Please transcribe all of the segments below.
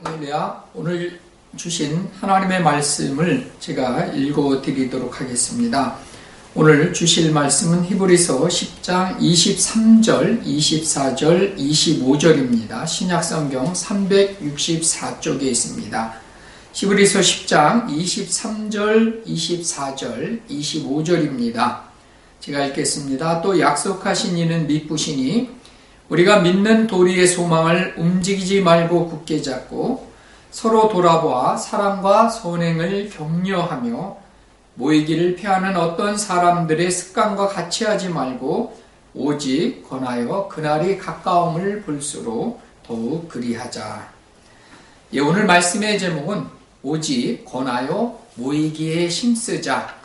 할렐루야. 오늘 주신 하나님의 말씀을 제가 읽어 드리도록 하겠습니다. 오늘 주실 말씀은 히브리서 10장 23절, 24절, 25절입니다. 신약성경 364쪽에 있습니다. 히브리서 10장 23절, 24절, 25절입니다. 제가 읽겠습니다. 또 약속하신 이는 미쁘시니 우리가 믿는 도리의 소망을 움직이지 말고 굳게 잡고 서로 돌아보아 사랑과 선행을 격려하며 모이기를 피하는 어떤 사람들의 습관과 같이 하지 말고 오직 권하여 그날이 가까움을 볼수록 더욱 그리하자. 예, 오늘 말씀의 제목은 오직 권하여 모이기에 힘쓰자.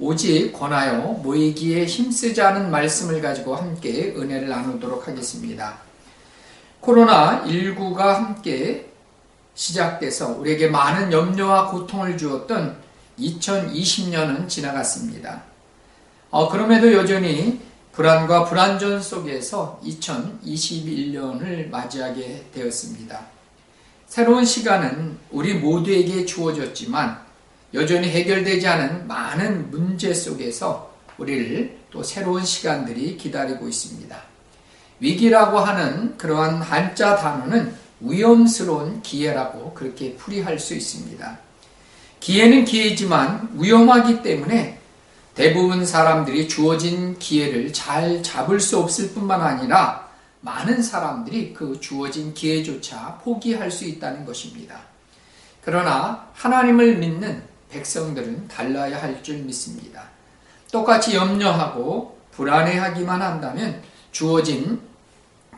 오직 권하여 모이기에 힘쓰자는 말씀을 가지고 함께 은혜를 나누도록 하겠습니다. 코로나19가 함께 시작돼서 우리에게 많은 염려와 고통을 주었던 2020년은 지나갔습니다. 그럼에도 여전히 불안과 불안전 속에서 2021년을 맞이하게 되었습니다. 새로운 시간은 우리 모두에게 주어졌지만 여전히 해결되지 않은 많은 문제 속에서 우리를 또 새로운 시간들이 기다리고 있습니다. 위기라고 하는 그러한 한자 단어는 위험스러운 기회라고 그렇게 풀이할 수 있습니다. 기회는 기회지만 위험하기 때문에 대부분 사람들이 주어진 기회를 잘 잡을 수 없을 뿐만 아니라 많은 사람들이 그 주어진 기회조차 포기할 수 있다는 것입니다. 그러나 하나님을 믿는 백성들은 달라야 할 줄 믿습니다. 똑같이 염려하고 불안해하기만 한다면 주어진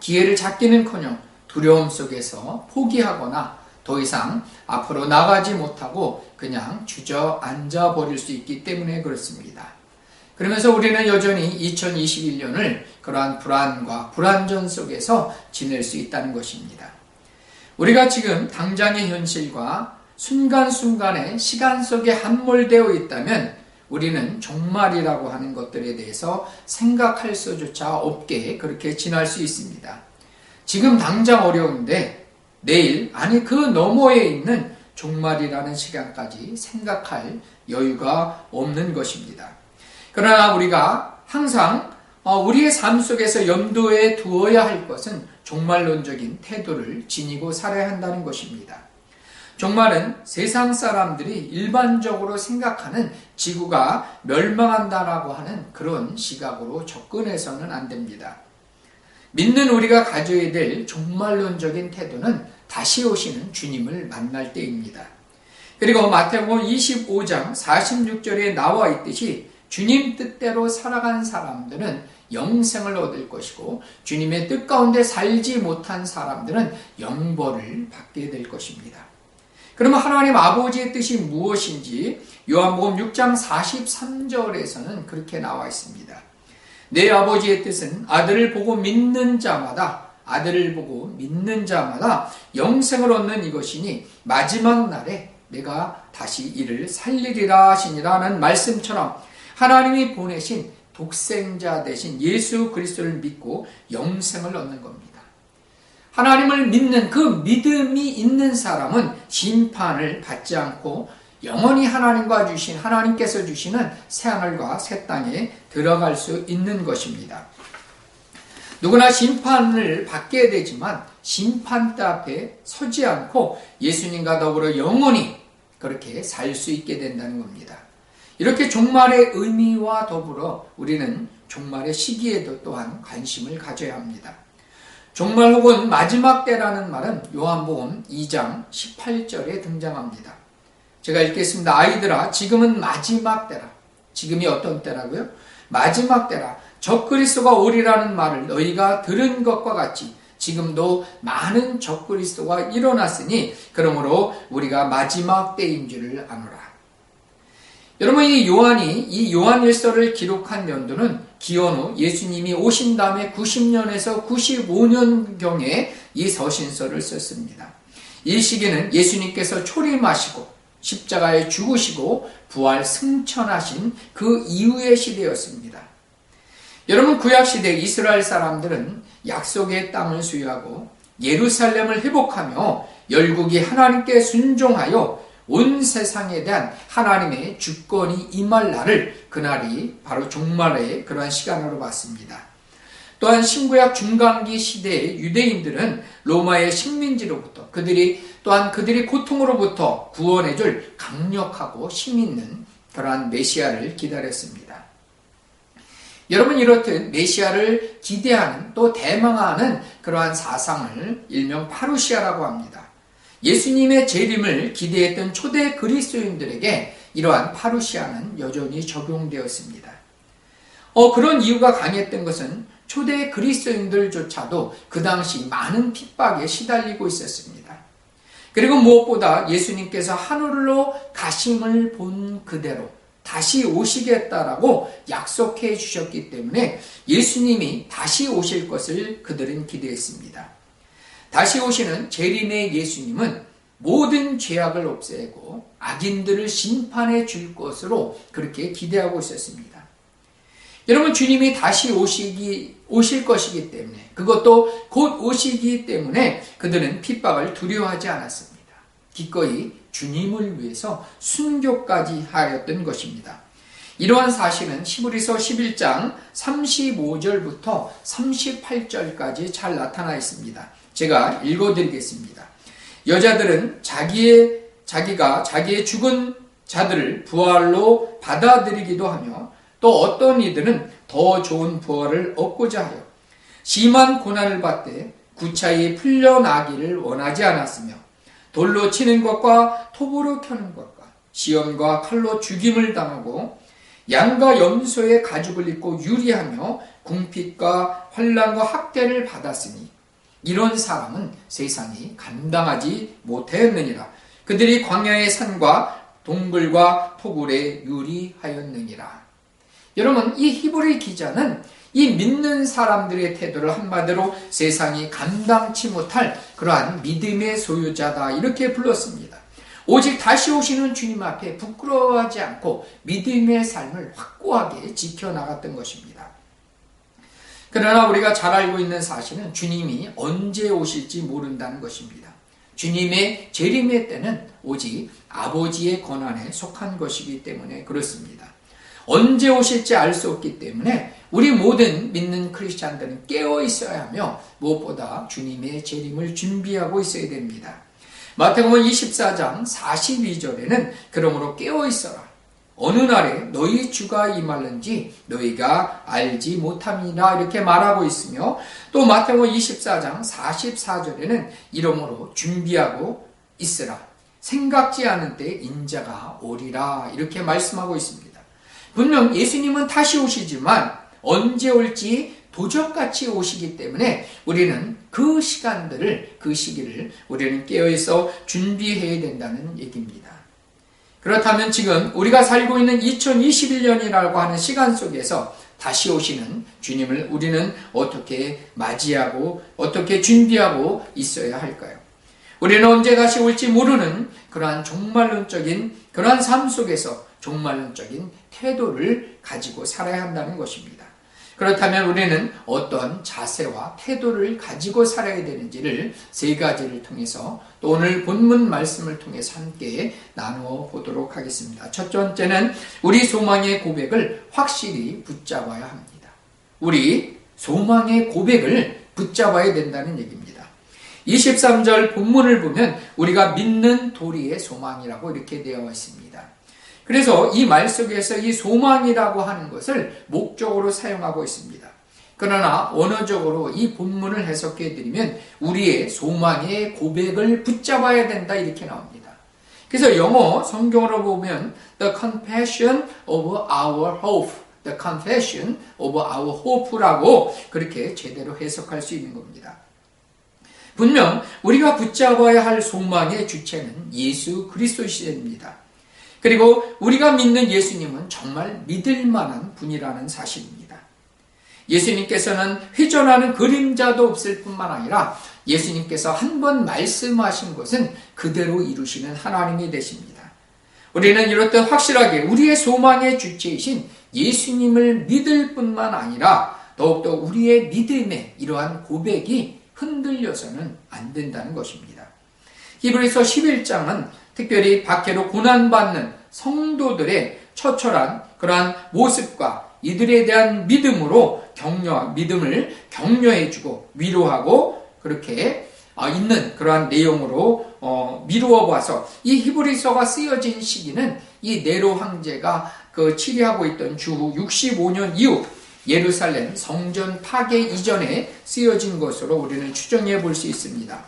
기회를 잡기는커녕 두려움 속에서 포기하거나 더 이상 앞으로 나가지 못하고 그냥 주저앉아 버릴 수 있기 때문에 그렇습니다. 그러면서 우리는 여전히 2021년을 그러한 불안과 불안전 속에서 지낼 수 있다는 것입니다. 우리가 지금 당장의 현실과 순간순간의 시간 속에 함몰되어 있다면 우리는 종말이라고 하는 것들에 대해서 생각할 수조차 없게 그렇게 지날 수 있습니다. 지금 당장 어려운데 내일, 아니 그 너머에 있는 종말이라는 시간까지 생각할 여유가 없는 것입니다. 그러나 우리가 항상 우리의 삶 속에서 염두에 두어야 할 것은 종말론적인 태도를 지니고 살아야 한다는 것입니다. 종말은 세상 사람들이 일반적으로 생각하는 지구가 멸망한다라고 하는 그런 시각으로 접근해서는 안 됩니다. 믿는 우리가 가져야 될 종말론적인 태도는 다시 오시는 주님을 만날 때입니다. 그리고 마태복음 25장 46절에 나와 있듯이 주님 뜻대로 살아간 사람들은 영생을 얻을 것이고 주님의 뜻 가운데 살지 못한 사람들은 영벌을 받게 될 것입니다. 그러면 하나님 아버지의 뜻이 무엇인지 요한복음 6장 43절에서는 그렇게 나와 있습니다. 내 아버지의 뜻은 아들을 보고 믿는 자마다 영생을 얻는 이것이니 마지막 날에 내가 다시 이를 살리리라 하시니라는 말씀처럼 하나님이 보내신 독생자 대신 예수 그리스도를 믿고 영생을 얻는 겁니다. 하나님을 믿는 그 믿음이 있는 사람은 심판을 받지 않고 영원히 하나님께서 주시는 새하늘과 새 땅에 들어갈 수 있는 것입니다. 누구나 심판을 받게 되지만 심판대 앞에 서지 않고 예수님과 더불어 영원히 그렇게 살 수 있게 된다는 겁니다. 이렇게 종말의 의미와 더불어 우리는 종말의 시기에도 또한 관심을 가져야 합니다. 종말 혹은 마지막 때라는 말은 요한복음 2장 18절에 등장합니다. 제가 읽겠습니다. 아이들아, 지금은 마지막 때라. 지금이 어떤 때라고요? 마지막 때라. 적그리스도가 오리라는 말을 너희가 들은 것과 같이 지금도 많은 적그리스도가 일어났으니 그러므로 우리가 마지막 때인 줄을 아노라. 여러분, 이 요한일서를 기록한 연도는 기원후 예수님이 오신 다음에 90년에서 95년경에 이 서신서를 썼습니다. 이 시기는 예수님께서 초림하시고 십자가에 죽으시고 부활 승천하신 그 이후의 시대였습니다. 여러분, 구약시대 이스라엘 사람들은 약속의 땅을 수여하고 예루살렘을 회복하며 열국이 하나님께 순종하여 온 세상에 대한 하나님의 주권이 임할 날을, 그날이 바로 종말의 그러한 시간으로 봤습니다. 또한 신구약 중간기 시대의 유대인들은 로마의 식민지로부터 그들이 고통으로부터 구원해줄 강력하고 힘있는 그러한 메시아를 기다렸습니다. 여러분, 이렇듯 메시아를 기대하는 또 대망하는 그러한 사상을 일명 파루시아라고 합니다. 예수님의 재림을 기대했던 초대 그리스도인들에게 이러한 파루시아는 여전히 적용되었습니다. 그런 이유가 강했던 것은 초대 그리스도인들조차도 그 당시 많은 핍박에 시달리고 있었습니다. 그리고 무엇보다 예수님께서 하늘로 가심을 본 그대로 다시 오시겠다라고 약속해 주셨기 때문에 예수님이 다시 오실 것을 그들은 기대했습니다. 다시 오시는 재림의 예수님은 모든 죄악을 없애고 악인들을 심판해 줄 것으로 그렇게 기대하고 있었습니다. 여러분, 주님이 다시 오실 것이기 때문에, 그것도 곧 오시기 때문에 그들은 핍박을 두려워하지 않았습니다. 기꺼이 주님을 위해서 순교까지 하였던 것입니다. 이러한 사실은 히브리서 11장 35절부터 38절까지 잘 나타나 있습니다. 제가 읽어드리겠습니다. 여자들은 자기가 자기의 죽은 자들을 부활로 받아들이기도 하며, 또 어떤 이들은 더 좋은 부활을 얻고자 하여 심한 고난을 받되 구차히 풀려나기를 원하지 않았으며, 돌로 치는 것과 톱으로 켜는 것과 시험과 칼로 죽임을 당하고 양과 염소의 가죽을 입고 유리하며 궁핍과 환난과 학대를 받았으니 이런 사람은 세상이 감당하지 못하였느니라. 그들이 광야의 산과 동굴과 토굴에 유리하였느니라. 여러분, 이 히브리 기자는 이 믿는 사람들의 태도를 한마디로 세상이 감당치 못할 그러한 믿음의 소유자다, 이렇게 불렀습니다. 오직 다시 오시는 주님 앞에 부끄러워하지 않고 믿음의 삶을 확고하게 지켜나갔던 것입니다. 그러나 우리가 잘 알고 있는 사실은 주님이 언제 오실지 모른다는 것입니다. 주님의 재림의 때는 오직 아버지의 권한에 속한 것이기 때문에 그렇습니다. 언제 오실지 알 수 없기 때문에 우리 모든 믿는 크리스찬들은 깨어 있어야 하며, 무엇보다 주님의 재림을 준비하고 있어야 됩니다. 마태복음 24장 42절에는 그러므로 깨어 있어라. 어느 날에 너희 주가 임할는지 너희가 알지 못함이라, 이렇게 말하고 있으며, 또 마태복음 24장 44절에는 이러므로 준비하고 있으라. 생각지 않은 때 인자가 오리라, 이렇게 말씀하고 있습니다. 분명 예수님은 다시 오시지만 언제 올지 도적같이 오시기 때문에 우리는 그 시기를 우리는 깨어있어 준비해야 된다는 얘기입니다. 그렇다면 지금 우리가 살고 있는 2021년이라고 하는 시간 속에서 다시 오시는 주님을 우리는 어떻게 맞이하고 어떻게 준비하고 있어야 할까요? 우리는 언제 다시 올지 모르는 그러한 종말론적인 그러한 삶 속에서 종말론적인 태도를 가지고 살아야 한다는 것입니다. 그렇다면 우리는 어떤 자세와 태도를 가지고 살아야 되는지를 세 가지를 통해서, 또 오늘 본문 말씀을 통해서 함께 나누어 보도록 하겠습니다. 첫 번째는 우리 소망의 고백을 확실히 붙잡아야 합니다. 우리 소망의 고백을 붙잡아야 된다는 얘기입니다. 23절 본문을 보면 우리가 믿는 도리의 소망이라고 이렇게 되어 있습니다. 그래서 이 말 속에서 이 소망이라고 하는 것을 목적으로 사용하고 있습니다. 그러나 원어적으로 이 본문을 해석해 드리면 우리의 소망의 고백을 붙잡아야 된다, 이렇게 나옵니다. 그래서 영어 성경으로 보면 The confession of our hope, The confession of our hope라고 그렇게 제대로 해석할 수 있는 겁니다. 분명 우리가 붙잡아야 할 소망의 주체는 예수 그리스도이십니다. 그리고 우리가 믿는 예수님은 정말 믿을 만한 분이라는 사실입니다. 예수님께서는 회전하는 그림자도 없을 뿐만 아니라 예수님께서 한 번 말씀하신 것은 그대로 이루시는 하나님이 되십니다. 우리는 이렇듯 확실하게 우리의 소망의 주체이신 예수님을 믿을 뿐만 아니라 더욱더 우리의 믿음의 이러한 고백이 흔들려서는 안 된다는 것입니다. 히브리서 11장은 특별히 박해로 고난받는 성도들의 처철한 그러한 모습과 이들에 대한 믿음을 격려해주고 위로하고 그렇게 있는 그러한 내용으로 미루어 봐서 이 히브리서가 쓰여진 시기는 이 네로 황제가 치리하고 있던 주후 65년 이후 예루살렘 성전 파괴 이전에 쓰여진 것으로 우리는 추정해 볼 수 있습니다.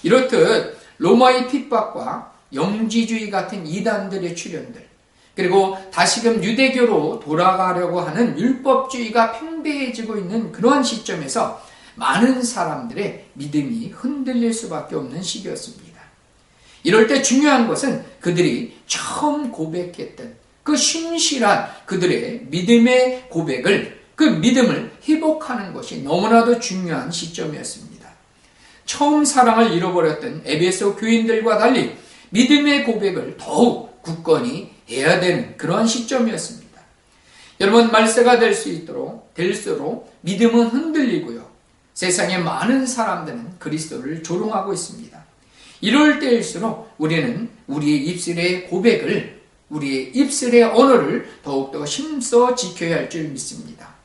이렇듯 로마의 핍박과 영지주의 같은 이단들의 출현들, 그리고 다시금 유대교로 돌아가려고 하는 율법주의가 팽배해지고 있는 그러한 시점에서 많은 사람들의 믿음이 흔들릴 수밖에 없는 시기였습니다. 이럴 때 중요한 것은 그들이 처음 고백했던 그 신실한 그들의 믿음의 고백을, 그 믿음을 회복하는 것이 너무나도 중요한 시점이었습니다. 처음 사랑을 잃어버렸던 에베소 교인들과 달리 믿음의 고백을 더욱 굳건히 해야 되는 그러한 시점이었습니다. 여러분, 말세가 될수록 믿음은 흔들리고요. 세상의 많은 사람들은 그리스도를 조롱하고 있습니다. 이럴 때일수록 우리는 우리의 입술의 고백을, 우리의 입술의 언어를 더욱더 힘써 지켜야 할 줄 믿습니다.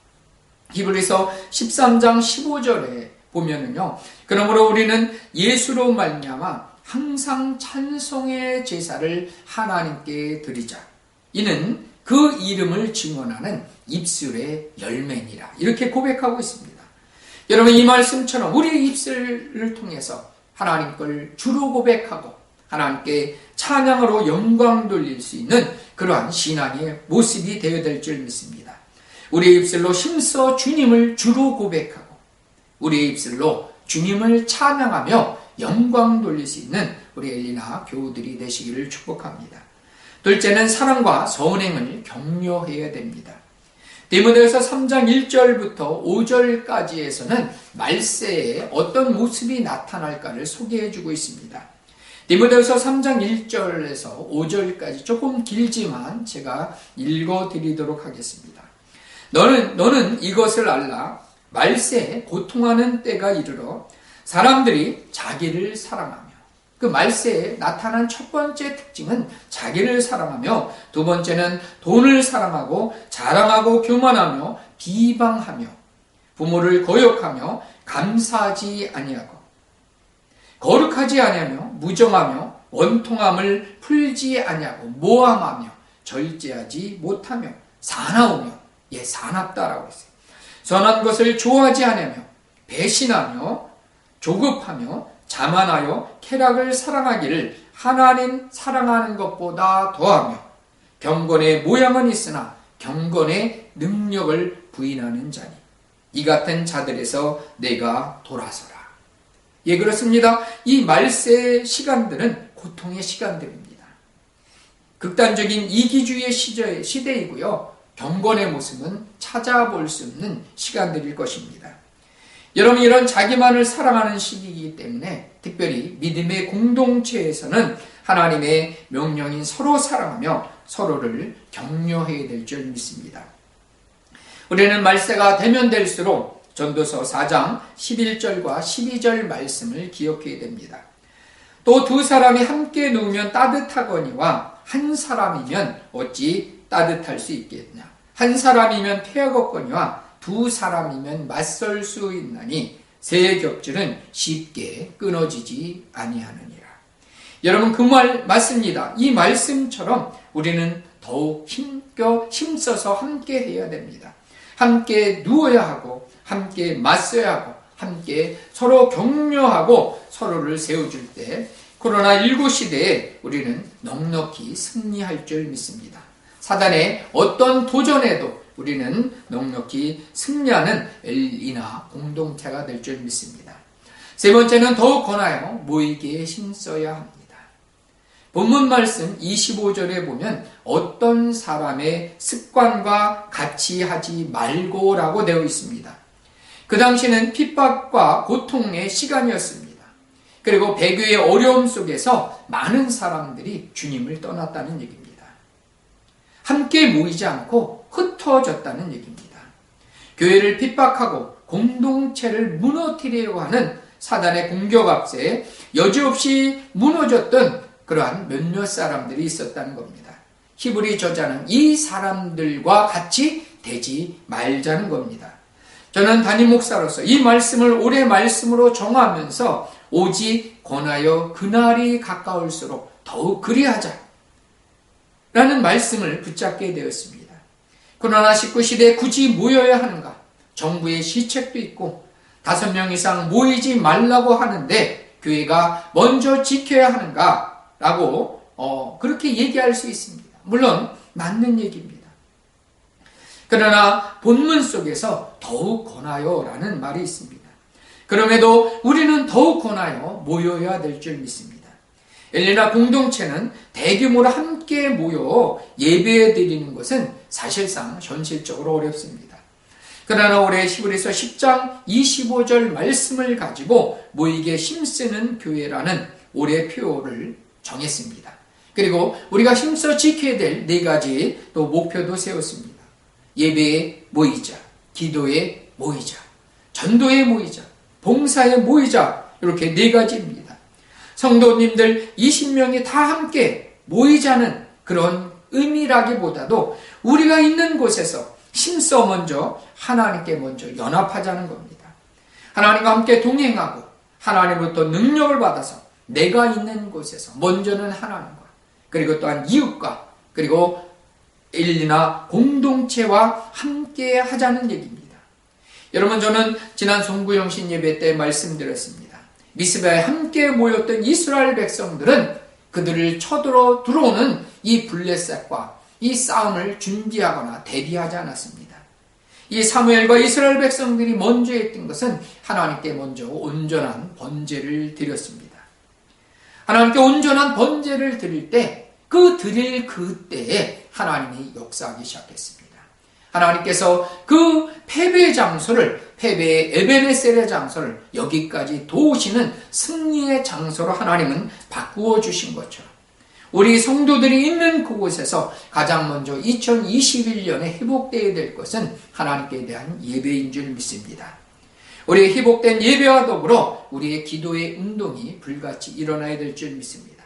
히브리서 13장 15절에 보면은요, 그러므로 우리는 예수로 말미암아 항상 찬송의 제사를 하나님께 드리자. 이는 그 이름을 증언하는 입술의 열매니라. 이렇게 고백하고 있습니다. 여러분, 이 말씀처럼 우리의 입술을 통해서 하나님 걸 주로 고백하고 하나님께 찬양으로 영광 돌릴 수 있는 그러한 신앙의 모습이 되어야 될 줄 믿습니다. 우리의 입술로 힘써 주님을 주로 고백하고 우리의 입술로 주님을 찬양하며 영광 돌릴 수 있는 우리 엘리나 교우들이 되시기를 축복합니다. 둘째는 사랑과 선행을 격려해야 됩니다. 디모데후서 3장 1절부터 5절까지에서는 말세에 어떤 모습이 나타날까를 소개해주고 있습니다. 디모데후서 3장 1절에서 5절까지 조금 길지만 제가 읽어드리도록 하겠습니다. 너는 이것을 알라. 말세에 고통하는 때가 이르러 사람들이 자기를 사랑하며, 그 말세에 나타난 첫 번째 특징은 자기를 사랑하며, 두 번째는 돈을 사랑하고 자랑하고 교만하며 비방하며 부모를 거역하며 감사하지 아니하고 거룩하지 아니하며 무정하며 원통함을 풀지 아니하고 모함하며 절제하지 못하며 사나우며, 사납다라고 했어요. 선한 것을 좋아하지 아니하며 배신하며 조급하며 자만하여 쾌락을 사랑하기를 하나님 사랑하는 것보다 더하며 경건의 모양은 있으나 경건의 능력을 부인하는 자니 이 같은 자들에서 내가 돌아서라. 그렇습니다. 이 말세 시간들은 고통의 시간들입니다. 극단적인 이기주의의 시대이고요. 경건의 모습은 찾아볼 수 없는 시간들일 것입니다. 여러분, 이런 자기만을 사랑하는 시기이기 때문에 특별히 믿음의 공동체에서는 하나님의 명령인 서로 사랑하며 서로를 격려해야 될 줄 믿습니다. 우리는 말세가 되면 될수록 전도서 4장 11절과 12절 말씀을 기억해야 됩니다. 또 두 사람이 함께 누우면 따뜻하거니와 한 사람이면 어찌 따뜻할 수 있겠냐. 한 사람이면 패하겠거니와 두 사람이면 맞설 수 있나니 새 겹줄은 쉽게 끊어지지 아니하느니라. 여러분, 그 말 맞습니다. 이 말씀처럼 우리는 더욱 힘써서 함께 해야 됩니다. 함께 누워야 하고 함께 맞서야 하고 함께 서로 격려하고 서로를 세워줄 때 코로나19 시대에 우리는 넉넉히 승리할 줄 믿습니다. 사단의 어떤 도전에도 우리는 넉넉히 승리하는 엘리나 공동체가 될 줄 믿습니다. 세 번째는 더욱 권하여 모이기에 힘써야 합니다. 본문 말씀 25절에 보면 어떤 사람의 습관과 같이 하지 말고라고 되어 있습니다. 그 당시는 핍박과 고통의 시간이었습니다. 그리고 배교의 어려움 속에서 많은 사람들이 주님을 떠났다는 얘기입니다. 함께 모이지 않고 흩어졌다는 얘기입니다. 교회를 핍박하고 공동체를 무너뜨리려고 하는 사단의 공격 앞에 여지없이 무너졌던 그러한 몇몇 사람들이 있었다는 겁니다. 히브리 저자는 이 사람들과 같이 되지 말자는 겁니다. 저는 담임 목사로서 이 말씀을 올해 말씀으로 정하면서 오직 권하여 그날이 가까울수록 더욱 그리하자 라는 말씀을 붙잡게 되었습니다. 그러나 19시대에 굳이 모여야 하는가? 정부의 시책도 있고 5명 이상 모이지 말라고 하는데 교회가 먼저 지켜야 하는가? 라고 그렇게 얘기할 수 있습니다. 물론 맞는 얘기입니다. 그러나 본문 속에서 더욱 권하여 라는 말이 있습니다. 그럼에도 우리는 더욱 권하여 모여야 될 줄 믿습니다. 엘리나 공동체는 대규모로 함께 모여 예배해 드리는 것은 사실상 현실적으로 어렵습니다. 그러나 올해 히브리서 10장 25절 말씀을 가지고 모이게 힘쓰는 교회라는 올해 표어를 정했습니다. 그리고 우리가 힘써 지켜야 될 4가지 또 목표도 세웠습니다. 예배에 모이자, 기도에 모이자, 전도에 모이자, 봉사에 모이자, 이렇게 4가지입니다. 성도님들 20명이 다 함께 모이자는 그런 의미라기보다도 우리가 있는 곳에서 힘써 먼저 하나님께 먼저 연합하자는 겁니다. 하나님과 함께 동행하고 하나님으로부터 능력을 받아서 내가 있는 곳에서 먼저는 하나님과 그리고 또한 이웃과 그리고 엘리나 공동체와 함께 하자는 얘기입니다. 여러분, 저는 지난 송구영신 예배 때 말씀드렸습니다. 미스바에 함께 모였던 이스라엘 백성들은 그들을 쳐들어 들어오는 이 블레셋과 이 싸움을 준비하거나 대비하지 않았습니다. 이 사무엘과 이스라엘 백성들이 먼저 했던 것은 하나님께 먼저 온전한 번제를 드렸습니다. 하나님께 온전한 번제를 드릴 때 드릴 그때에 하나님이 역사하기 시작했습니다. 하나님께서 그 패배의 장소를, 패배의 에베네셀의 장소를 여기까지 도우시는 승리의 장소로 하나님은 바꾸어 주신 것처럼 우리 성도들이 있는 그곳에서 가장 먼저 2021년에 회복되어야 될 것은 하나님께 대한 예배인 줄 믿습니다. 우리의 회복된 예배와 더불어 우리의 기도의 운동이 불같이 일어나야 될 줄 믿습니다.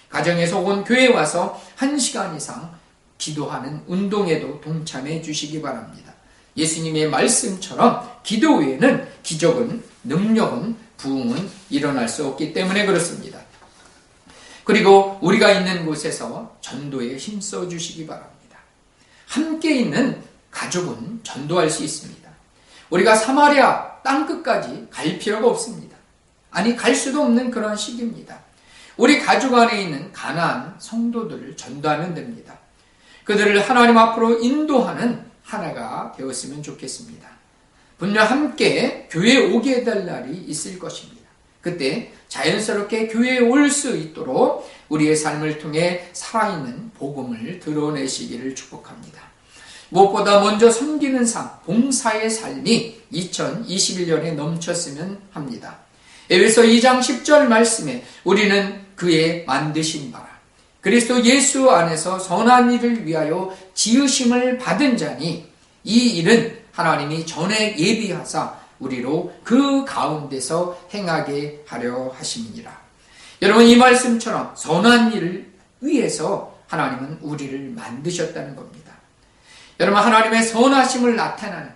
가정에서 혹은 교회에 와서 1시간 이상 기도하는 운동에도 동참해 주시기 바랍니다. 예수님의 말씀처럼 기도 외에는 기적은, 능력은, 부흥은 일어날 수 없기 때문에 그렇습니다. 그리고 우리가 있는 곳에서 전도에 힘써 주시기 바랍니다. 함께 있는 가족은 전도할 수 있습니다. 우리가 사마리아 땅끝까지 갈 필요가 없습니다. 아니, 갈 수도 없는 그런 시기입니다. 우리 가족 안에 있는 가나안 성도들을 전도하면 됩니다. 그들을 하나님 앞으로 인도하는 하나가 되었으면 좋겠습니다. 분명 함께 교회에 오게 될 날이 있을 것입니다. 그때 자연스럽게 교회에 올 수 있도록 우리의 삶을 통해 살아있는 복음을 드러내시기를 축복합니다. 무엇보다 먼저 섬기는 삶, 봉사의 삶이 2021년에 넘쳤으면 합니다. 에베소 2장 10절 말씀에 우리는 그의 만드신 바라 그리스도 예수 안에서 선한 일을 위하여 지으심을 받은 자니 이 일은 하나님이 전에 예비하사 우리로 그 가운데서 행하게 하려 하심이니라. 여러분, 이 말씀처럼 선한 일을 위해서 하나님은 우리를 만드셨다는 겁니다. 여러분, 하나님의 선하심을 나타내는 것,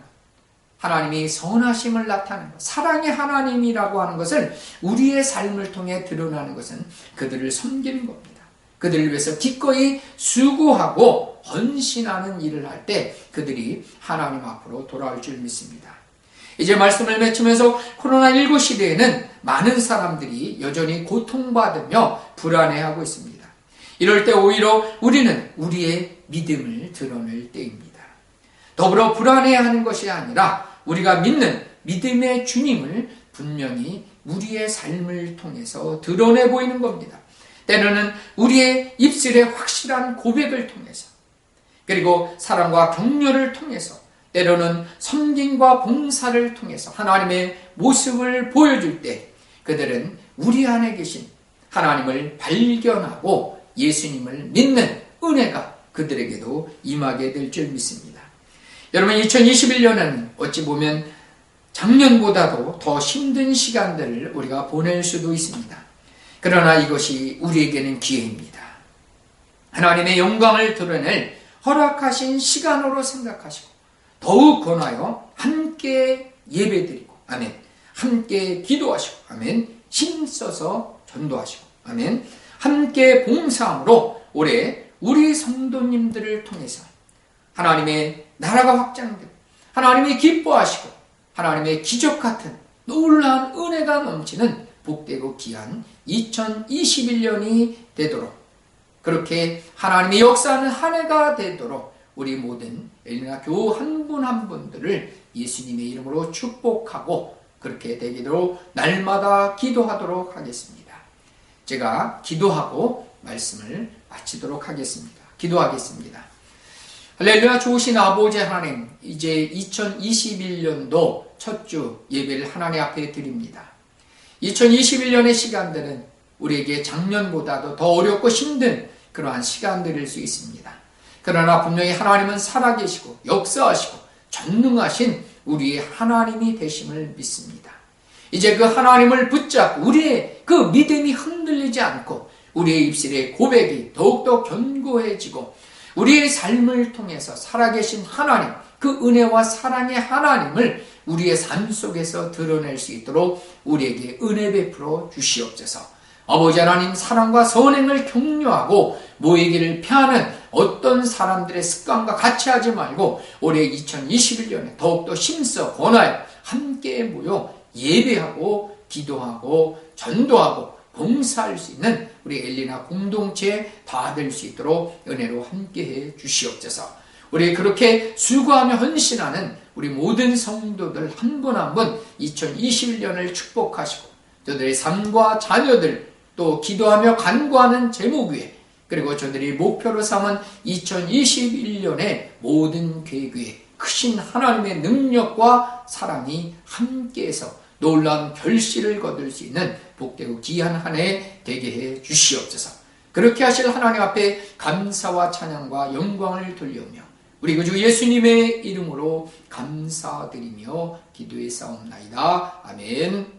하나님이 선하심을 나타내는 것, 사랑의 하나님이라고 하는 것을 우리의 삶을 통해 드러나는 것은 그들을 섬기는 겁니다. 그들을 위해서 기꺼이 수고하고 헌신하는 일을 할 때 그들이 하나님 앞으로 돌아올 줄 믿습니다. 이제 말씀을 맺으면서 코로나19 시대에는 많은 사람들이 여전히 고통받으며 불안해하고 있습니다. 이럴 때 오히려 우리는 우리의 믿음을 드러낼 때입니다. 더불어 불안해하는 것이 아니라 우리가 믿는 믿음의 주님을 분명히 우리의 삶을 통해서 드러내 보이는 겁니다. 때로는 우리의 입술의 확실한 고백을 통해서, 그리고 사랑과 격려를 통해서, 때로는 섬김과 봉사를 통해서 하나님의 모습을 보여줄 때 그들은 우리 안에 계신 하나님을 발견하고 예수님을 믿는 은혜가 그들에게도 임하게 될 줄 믿습니다. 여러분, 2021년은 어찌 보면 작년보다도 더 힘든 시간들을 우리가 보낼 수도 있습니다. 그러나 이것이 우리에게는 기회입니다. 하나님의 영광을 드러낼 허락하신 시간으로 생각하시고 더욱 권하여 함께 예배드리고 아멘, 함께 기도하시고 아멘, 힘써서 전도하시고 아멘, 함께 봉사함으로 올해 우리 성도님들을 통해서 하나님의 나라가 확장되고 하나님이 기뻐하시고 하나님의 기적 같은 놀라운 은혜가 넘치는 복되고 귀한 2021년이 되도록, 그렇게 하나님의 역사하는 한 해가 되도록 우리 모든 엘리나 교우 한 분 한 분들을 예수님의 이름으로 축복하고 그렇게 되기로 날마다 기도하도록 하겠습니다. 제가 기도하고 말씀을 마치도록 하겠습니다. 기도하겠습니다. 할렐루야. 좋으신 아버지 하나님, 이제 2021년도 첫 주 예배를 하나님 앞에 드립니다. 2021년의 시간들은 우리에게 작년보다도 더 어렵고 힘든 그러한 시간들일 수 있습니다. 그러나 분명히 하나님은 살아계시고 역사하시고 전능하신 우리의 하나님이 되심을 믿습니다. 이제 그 하나님을 붙잡고 우리의 그 믿음이 흔들리지 않고 우리의 입술의 고백이 더욱더 견고해지고 우리의 삶을 통해서 살아계신 하나님, 그 은혜와 사랑의 하나님을 우리의 삶 속에서 드러낼 수 있도록 우리에게 은혜 베풀어 주시옵소서. 아버지 하나님, 사랑과 선행을 격려하고 모이기를 피하는 어떤 사람들의 습관과 같이 하지 말고 올해 2021년에 더욱더 힘써 권하여 함께 모여 예배하고 기도하고 전도하고 봉사할 수 있는 우리 엘리나 공동체 다 될 수 있도록 은혜로 함께해 주시옵소서. 우리 그렇게 수고하며 헌신하는 우리 모든 성도들 한 분 한 분 2021년을 축복하시고 저들의 삶과 자녀들 또 기도하며 간구하는 제목 위에 그리고 저들이 목표로 삼은 2021년의 모든 계획 위에 크신 하나님의 능력과 사랑이 함께해서 놀라운 결실을 거둘 수 있는 복되고 귀한 한 해 되게 해 주시옵소서. 그렇게 하실 하나님 앞에 감사와 찬양과 영광을 돌리며 우리 구주 예수님의 이름으로 감사드리며 기도에 싸움나이다. 아멘.